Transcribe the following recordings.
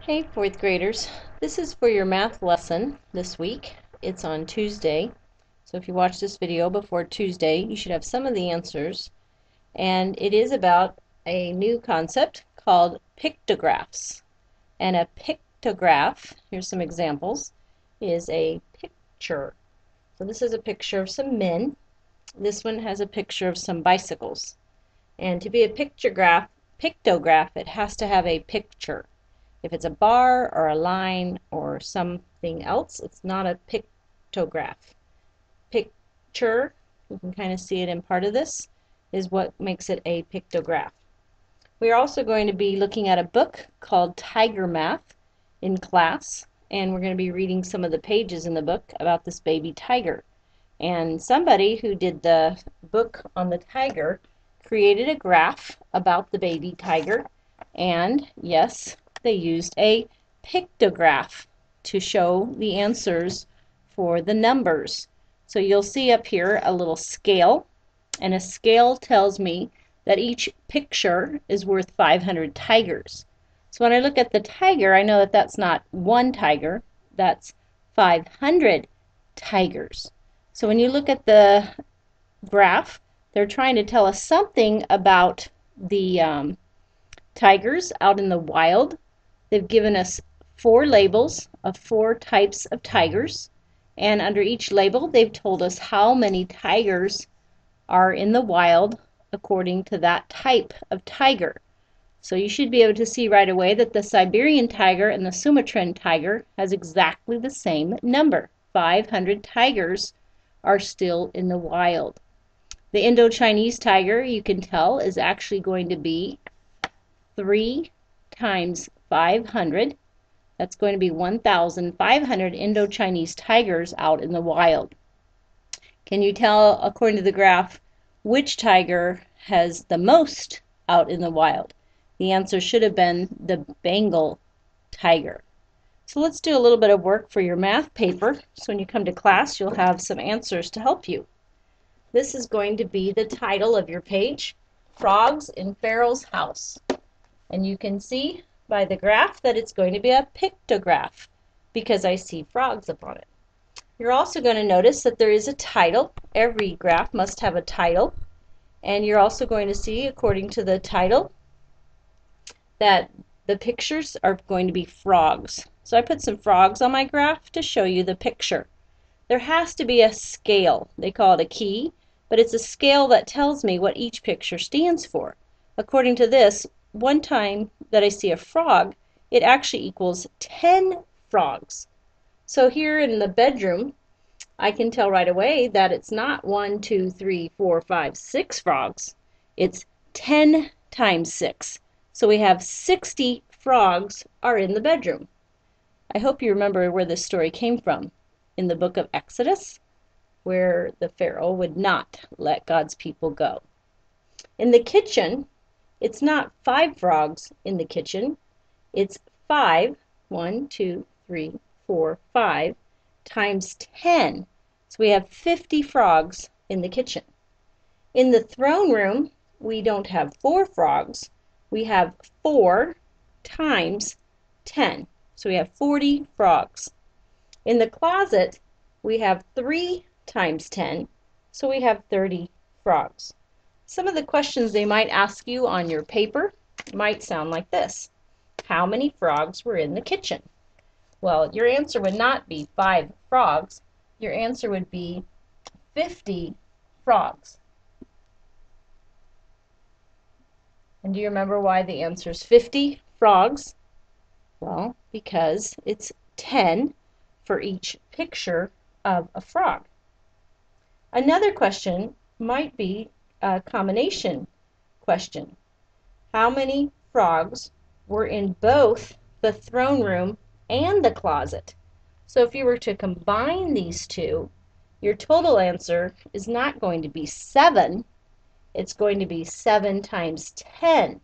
Hey, fourth graders. This is for your math lesson this week. It's on Tuesday. So if you watch this video before Tuesday, you should have some of the answers. And it is about a new concept called pictographs. And a pictograph, here's some examples, is a picture. So this is a picture of some men. This one has a picture of some bicycles. And to be a pictograph, it has to have a picture. If it's a bar or a line or something else, it's not a pictograph. Picture, you can kind of see it in part of this, is what makes it a pictograph. We're also going to be looking at a book called Tiger Math in class, and we're going to be reading some of the pages in the book about this baby tiger. And somebody who did the book on the tiger created a graph about the baby tiger, and yes, they used a pictograph to show the answers for the numbers. So you'll see up here a little scale, and a scale tells me that each picture is worth 500 tigers. So when I look at the tiger, I know that that's not one tiger, that's 500 tigers. So when you look at the graph, they're trying to tell us something about the tigers out in the wild. They've given us 4 labels of 4 types of tigers, and under each label they've told us how many tigers are in the wild according to that type of tiger. So you should be able to see right away that the Siberian tiger and the Sumatran tiger has exactly the same number. 500 tigers are still in the wild. The Indo-Chinese tiger, you can tell, is actually going to be 3 times 500. That's going to be 1,500 Indo-Chinese tigers out in the wild. Can you tell, according to the graph, which tiger has the most out in the wild? The answer should have been the Bengal tiger. So let's do a little bit of work for your math paper. So when you come to class, you'll have some answers to help you. This is going to be the title of your page, Frogs in Pharaoh's House. And you can see by the graph that it's going to be a pictograph because I see frogs upon it. You're also going to notice that there is a title. Every graph must have a title. And you're also going to see, according to the title, that the pictures are going to be frogs. So I put some frogs on my graph to show you the picture. There has to be a scale. They call it a key, but it's a scale that tells me what each picture stands for. According to this, one time that I see a frog, it actually equals 10 frogs. So here in the bedroom, I can tell right away that it's not 1, 2, 3, 4, 5, 6 frogs. It's 10 times 6. So we have 60 frogs are in the bedroom. I hope you remember where this story came from. In the book of Exodus, where the Pharaoh would not let God's people go. In the kitchen, it's not 5 frogs in the kitchen. It's 5, 1, 2, 3, 4, 5, times 10. So we have 50 frogs in the kitchen. In the throne room, we don't have 4 frogs. We have 4 times 10. So we have 40 frogs. In the closet, we have 3 times 10. So we have 30 frogs. Some of the questions they might ask you on your paper might sound like this. How many frogs were in the kitchen? Well, your answer would not be 5 frogs. Your answer would be 50 frogs. And do you remember why the answer is 50 frogs? Well, because it's 10 for each picture of a frog. Another question might be a combination question. How many frogs were in both the throne room and the closet? So if you were to combine these two, your total answer is not going to be 7. It's going to be 7 times 10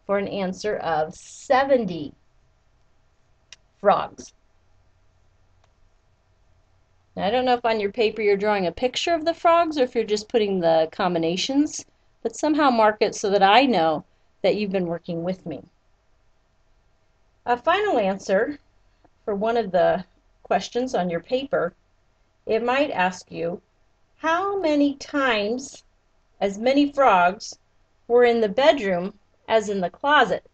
for an answer of 70 frogs. Now, I don't know if on your paper you're drawing a picture of the frogs or if you're just putting the combinations, but somehow mark it so that I know that you've been working with me. A final answer for one of the questions on your paper, it might ask you, how many times as many frogs were in the bedroom as in the closet?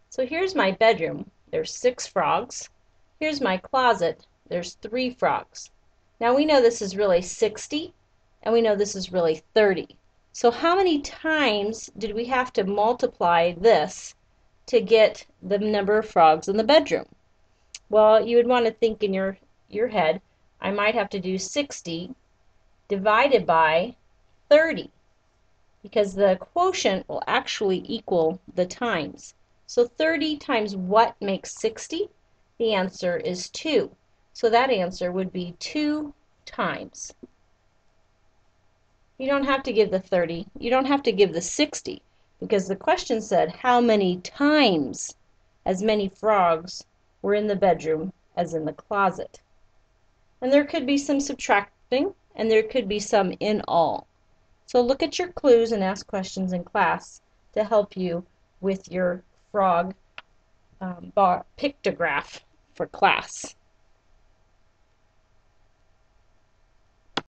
So here's my bedroom. There's 6 frogs. Here's my closet. There's 3 frogs. Now we know this is really 60, and we know this is really 30. So how many times did we have to multiply this to get the number of frogs in the bedroom? Well, you would want to think in your head, I might have to do 60 divided by 30, because the quotient will actually equal the times. So 30 times what makes 60? The answer is 2. So that answer would be 2 times. You don't have to give the 30. You don't have to give the 60, because the question said how many times as many frogs were in the bedroom as in the closet. And there could be some subtracting, and there could be some in all. So look at your clues and ask questions in class to help you with your frog pictograph for class.